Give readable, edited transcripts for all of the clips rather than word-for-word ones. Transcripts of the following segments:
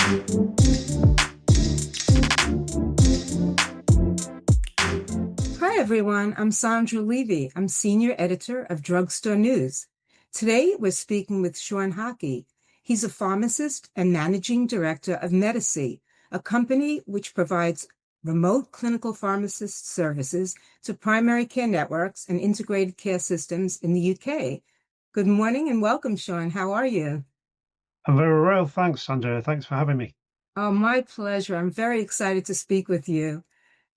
Hi, everyone. I'm Sandra Levy. I'm Senior Editor of Drugstore News. Today, we're speaking with Shaun Hockey. He's a pharmacist and Managing Director of Medacy, a company which provides remote clinical pharmacist services to primary care networks and integrated care systems in the UK. Good morning and welcome, Shaun. How are you? I'm very well, thanks, Sandra. Thanks for having me. Oh, my pleasure. I'm very excited to speak with you.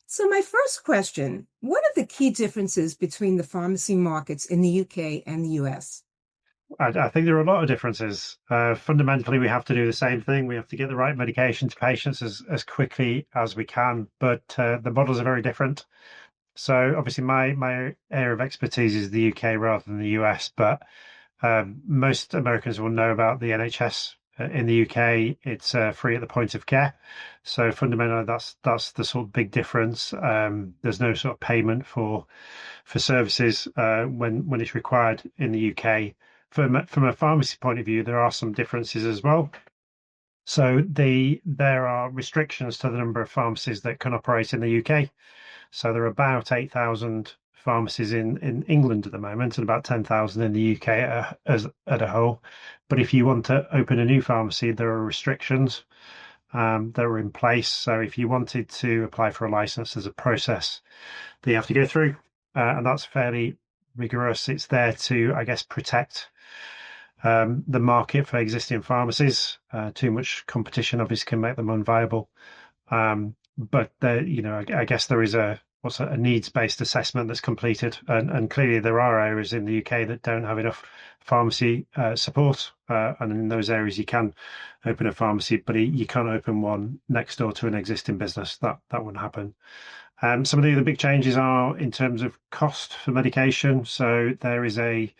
So my first question, what are the key differences between the pharmacy markets in the UK and the US? I think there are a lot of differences. Fundamentally, we have to do the same thing. We have to get the right medication to patients as quickly as we can, but the models are very different. So obviously, my area of expertise is the UK rather than the US, but most Americans will know about the NHS. In the UK, it's free at the point of care. So fundamentally, that's the sort of big difference. There's no sort of payment for services when it's required in the UK. From a pharmacy point of view, there are some differences as well. So there are restrictions to the number of pharmacies that can operate in the UK. So there are about 8,000 pharmacies in England at the moment and about 10,000 in the UK as a whole. But if you want to open a new pharmacy, there are restrictions that are in place. So if you wanted to apply for a license, there's a process that you have to go through, and that's fairly rigorous. It's there to, I guess, protect the market for existing pharmacies. Too much competition obviously can make them unviable. But there, I guess there is a needs-based assessment that's completed, and clearly there are areas in the UK that don't have enough pharmacy support, and in those areas you can open a pharmacy, but you can't open one next door to an existing business. That wouldn't happen. Some of the other big changes are in terms of cost for medication. So there is a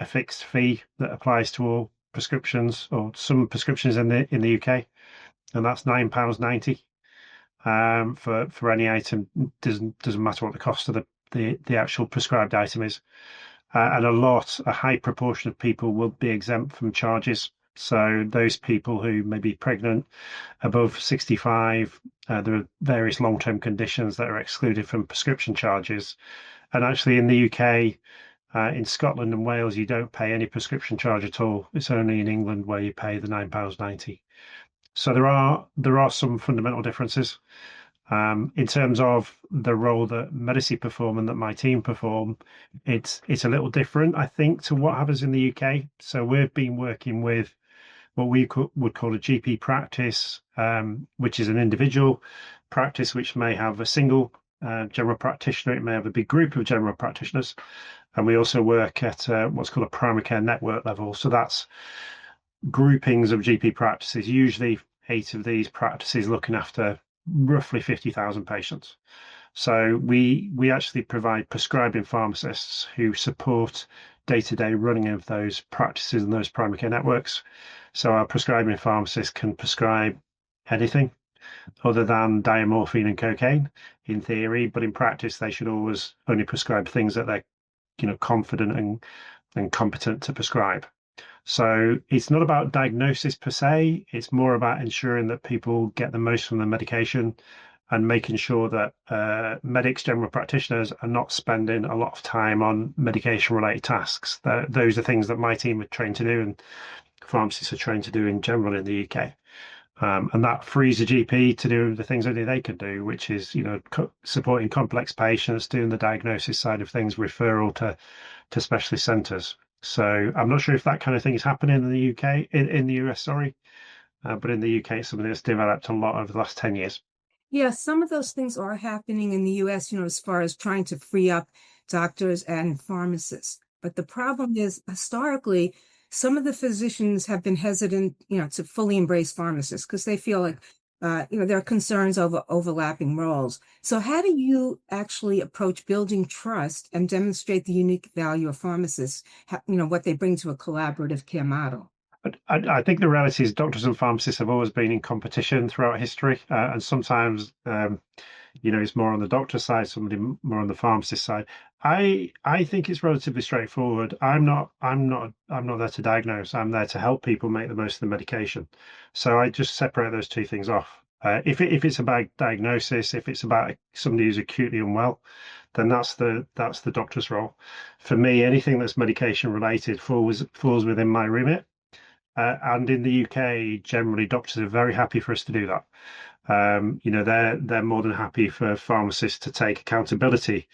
fixed fee that applies to all prescriptions or some prescriptions in the UK, and that's £9.90 for any item. Doesn't matter what the cost of the actual prescribed item is. And a high proportion of people will be exempt from charges. So those people who may be pregnant, above 65, there are various long-term conditions that are excluded from prescription charges. And actually in the UK, in Scotland and Wales, you don't pay any prescription charge at all. It's only in England where you pay the £9.90. So there are some fundamental differences. In terms of the role that Medacy perform and that my team perform, it's a little different, I think, to what happens in the UK. So we've been working with what we would call a GP practice, which is an individual practice which may have a single general practitioner. It may have a big group of general practitioners. And we also work at what's called a primary care network level. So that's groupings of GP practices, usually 8 of these practices looking after roughly 50,000 patients. So we actually provide prescribing pharmacists who support day-to-day running of those practices and those primary care networks. So our prescribing pharmacists can prescribe anything other than diamorphine and cocaine in theory, but in practice they should always only prescribe things that they're confident and competent to prescribe. So it's not about diagnosis per se, it's more about ensuring that people get the most from the medication and making sure that medics, general practitioners, are not spending a lot of time on medication-related tasks. Those are things that my team are trained to do and pharmacists are trained to do in general in the UK. And that frees the GP to do the things only they can do, which is, supporting complex patients, doing the diagnosis side of things, referral to specialist centres. So I'm not sure if that kind of thing is happening in the UK, in the US, sorry, but in the UK, it's something that's developed a lot over the last 10 years. Yeah, some of those things are happening in the US, as far as trying to free up doctors and pharmacists. But the problem is, historically, some of the physicians have been hesitant, to fully embrace pharmacists because they feel like, there are concerns over overlapping roles. So how do you actually approach building trust and demonstrate the unique value of pharmacists, what they bring to a collaborative care model? I think the reality is doctors and pharmacists have always been in competition throughout history, and sometimes it's more on the doctor side, somebody more on the pharmacist side. I think it's relatively straightforward. I'm not there to diagnose. I'm there to help people make the most of the medication. So I just separate those two things off. If it's about diagnosis, if it's about somebody who's acutely unwell, then that's the doctor's role. For me, anything that's medication related falls within my remit. And in the UK, generally, doctors are very happy for us to do that. They're more than happy for pharmacists to take accountability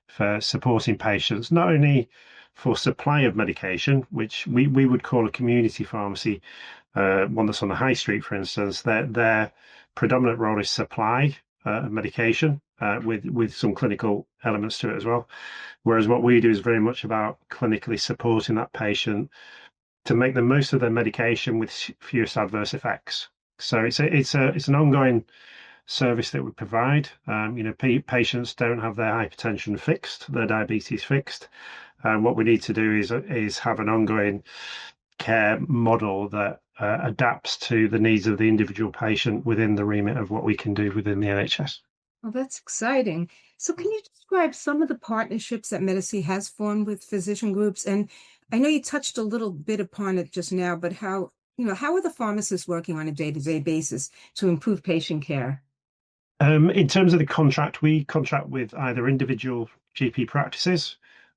for supporting patients, not only for supply of medication, which we would call a community pharmacy, one that's on the high street, for instance. Their predominant role is supply of medication, with some clinical elements to it as well. Whereas what we do is very much about clinically supporting that patient to make the most of their medication with fewest adverse effects. So it's an ongoing service that we provide. Patients don't have their hypertension fixed, their diabetes fixed, and what we need to do is have an ongoing care model that adapts to the needs of the individual patient within the remit of what we can do within the NHS. Well, that's exciting. So can you describe some of the partnerships that Medacy has formed with physician groups? And I know you touched a little bit upon it just now, but how are the pharmacists working on a day-to-day basis to improve patient care? In terms of the contract, we contract with either individual GP practices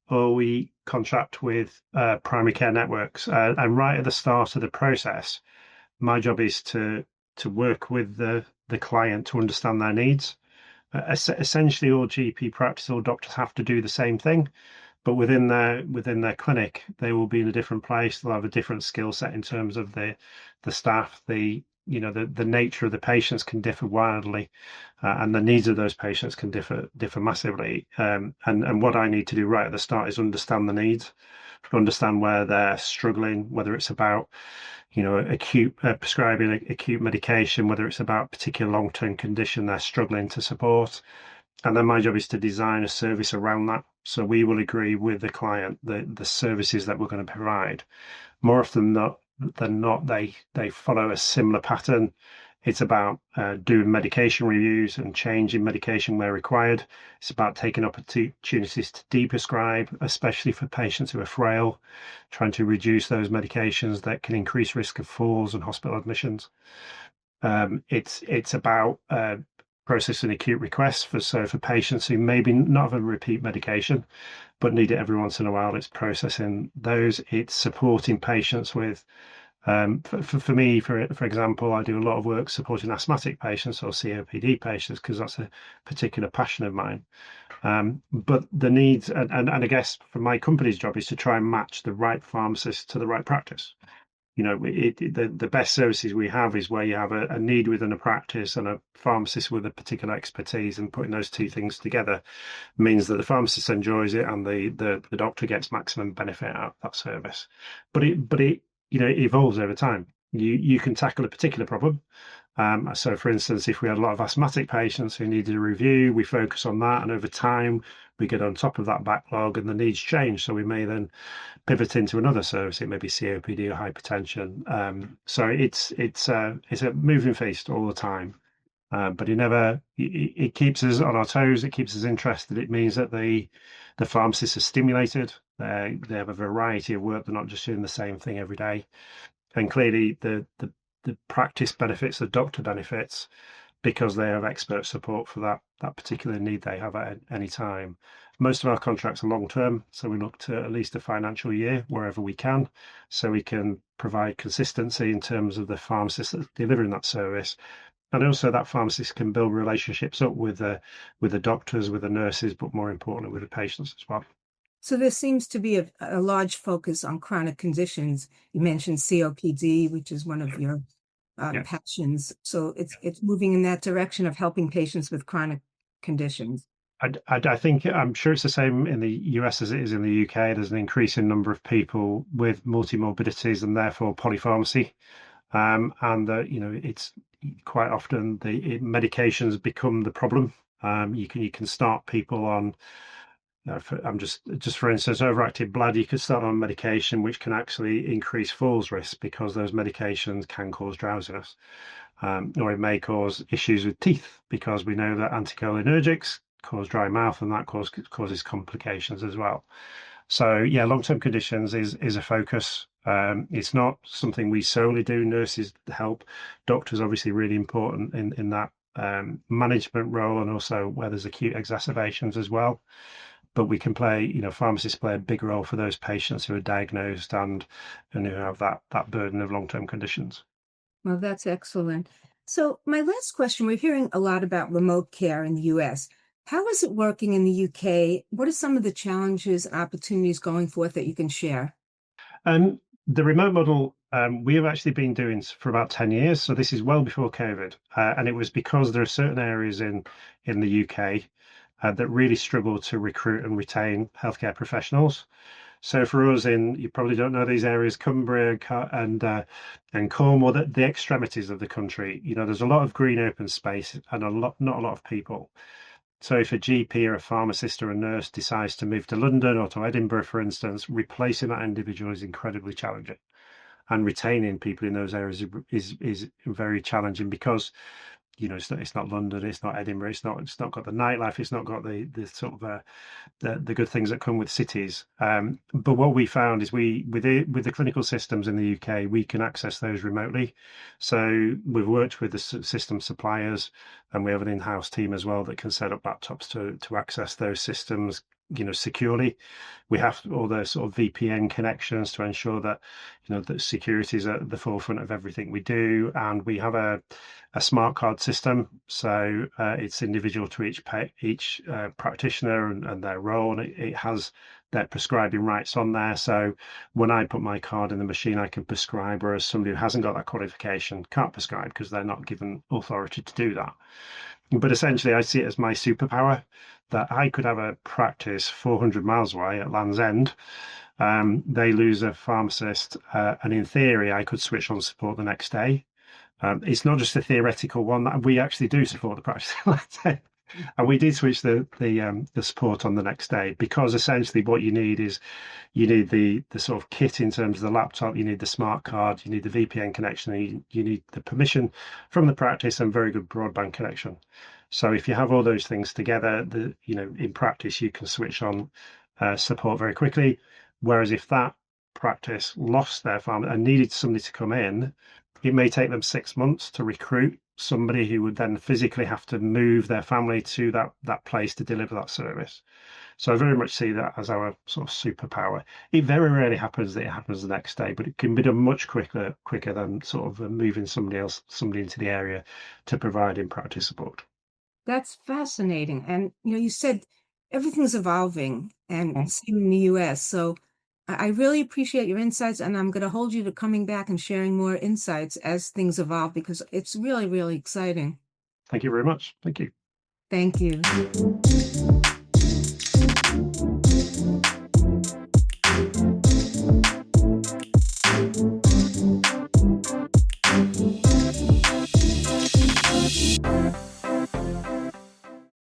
or we contract with primary care networks. And right at the start of the process, my job is to work with the client to understand their needs. Essentially, all GP practice, all doctors have to do the same thing, but within their clinic, they will be in a different place. They'll have a different skill set in terms of the staff. The nature of the patients can differ wildly, and the needs of those patients can differ massively. And what I need to do right at the start is understand the needs, understand where they're struggling, whether it's about acute prescribing acute medication, whether it's about a particular long-term condition they're struggling to support. And then my job is to design a service around that. So we will agree with the client the services that we're going to provide. More often than not, they follow a similar pattern. It's about doing medication reviews and changing medication where required. It's about taking opportunities to deprescribe, especially for patients who are frail, trying to reduce those medications that can increase risk of falls and hospital admissions. It's about processing acute requests for patients who maybe not have a repeat medication but need it every once in a while. It's processing those. It's supporting patients with for me, for example, I do a lot of work supporting asthmatic patients or COPD patients because that's a particular passion of mine. But the needs, and I guess for my company's job is to try and match the right pharmacist to the right practice. The best services we have is where you have a need within a practice and a pharmacist with a particular expertise, and putting those two things together means that the pharmacist enjoys it and the doctor gets maximum benefit out of that service. But it evolves over time. You can tackle a particular problem. So, for instance, if we had a lot of asthmatic patients who needed a review, we focus on that, and over time we get on top of that backlog, and the needs change. So we may then pivot into another service. It may be COPD or hypertension. So it's a moving feast all the time. But it keeps us on our toes. It keeps us interested. It means that the pharmacists are stimulated. They have a variety of work. They're not just doing the same thing every day. And clearly, the practice benefits, the doctor benefits, because they have expert support for that particular need they have at any time. Most of our contracts are long term, so we look to at least a financial year wherever we can, so we can provide consistency in terms of the pharmacist that's delivering that service. And also that pharmacist can build relationships up with the doctors, with the nurses, but more importantly with the patients as well. So there seems to be a large focus on chronic conditions. You mentioned COPD, which is one of your Yeah. passions. So it's moving in that direction of helping patients with chronic conditions. I think I'm sure it's the same in the US as it is in the UK. There's an increasing number of people with multimorbidities and therefore polypharmacy. And it's quite often the medications become the problem. You can start people on just for instance, overactive bladder, you could start on medication which can actually increase falls risk because those medications can cause drowsiness. Or it may cause issues with teeth because we know that anticholinergics cause dry mouth and that causes complications as well. So yeah, long-term conditions is a focus. It's not something we solely do. Nurses help. Doctors obviously really important in that management role, and also where there's acute exacerbations as well. But we can play, pharmacists play a big role for those patients who are diagnosed and who have that burden of long-term conditions. Well, that's excellent. So my last question, we're hearing a lot about remote care in the US. How is it working in the UK? What are some of the challenges and opportunities going forth that you can share? The remote model we have actually been doing for about 10 years. So this is well before COVID. And it was because there are certain areas in the UK that really struggle to recruit and retain healthcare professionals. So for us you probably don't know these areas, Cumbria and Cornwall, the extremities of the country, there's a lot of green open space and not a lot of people. So if a GP or a pharmacist or a nurse decides to move to London or to Edinburgh, for instance, replacing that individual is incredibly challenging. And retaining people in those areas is very challenging because it's not London, it's not Edinburgh, it's not got the nightlife, it's not got the sort of the good things that come with cities. But what we found is with the clinical systems in the UK, we can access those remotely. So we've worked with the system suppliers, and we have an in-house team as well that can set up laptops to access those systems, securely. We have all the sort of VPN connections to ensure that that security is at the forefront of everything we do, and we have a smart card system. So it's individual to each practitioner and their role, and it has their prescribing rights on there. So when I put my card in the machine, I can prescribe, whereas somebody who hasn't got that qualification can't prescribe because they're not given authority to do that. But essentially, I see it as my superpower that I could have a practice 400 miles away at Land's End. They lose a pharmacist, and in theory, I could switch on support the next day. It's not just a theoretical one. That we actually do support the practice at Land's End. And we did switch the support on the next day because essentially what you need is the sort of kit in terms of the laptop, you need the smart card, you need the VPN connection, you need the permission from the practice and very good broadband connection. So if you have all those things together, in practice you can switch on support very quickly. Whereas if that practice lost their farm and needed somebody to come in, it may take them 6 months to recruit somebody who would then physically have to move their family to that place to deliver that service. So I very much see that as our sort of superpower. It very rarely happens that it happens the next day, but it can be done much quicker than sort of moving somebody into the area to provide in practice support. That's fascinating. And you said everything's evolving, and Mm. same in the US. So I really appreciate your insights, and I'm going to hold you to coming back and sharing more insights as things evolve because it's really, really exciting. Thank you very much. Thank you. Thank you.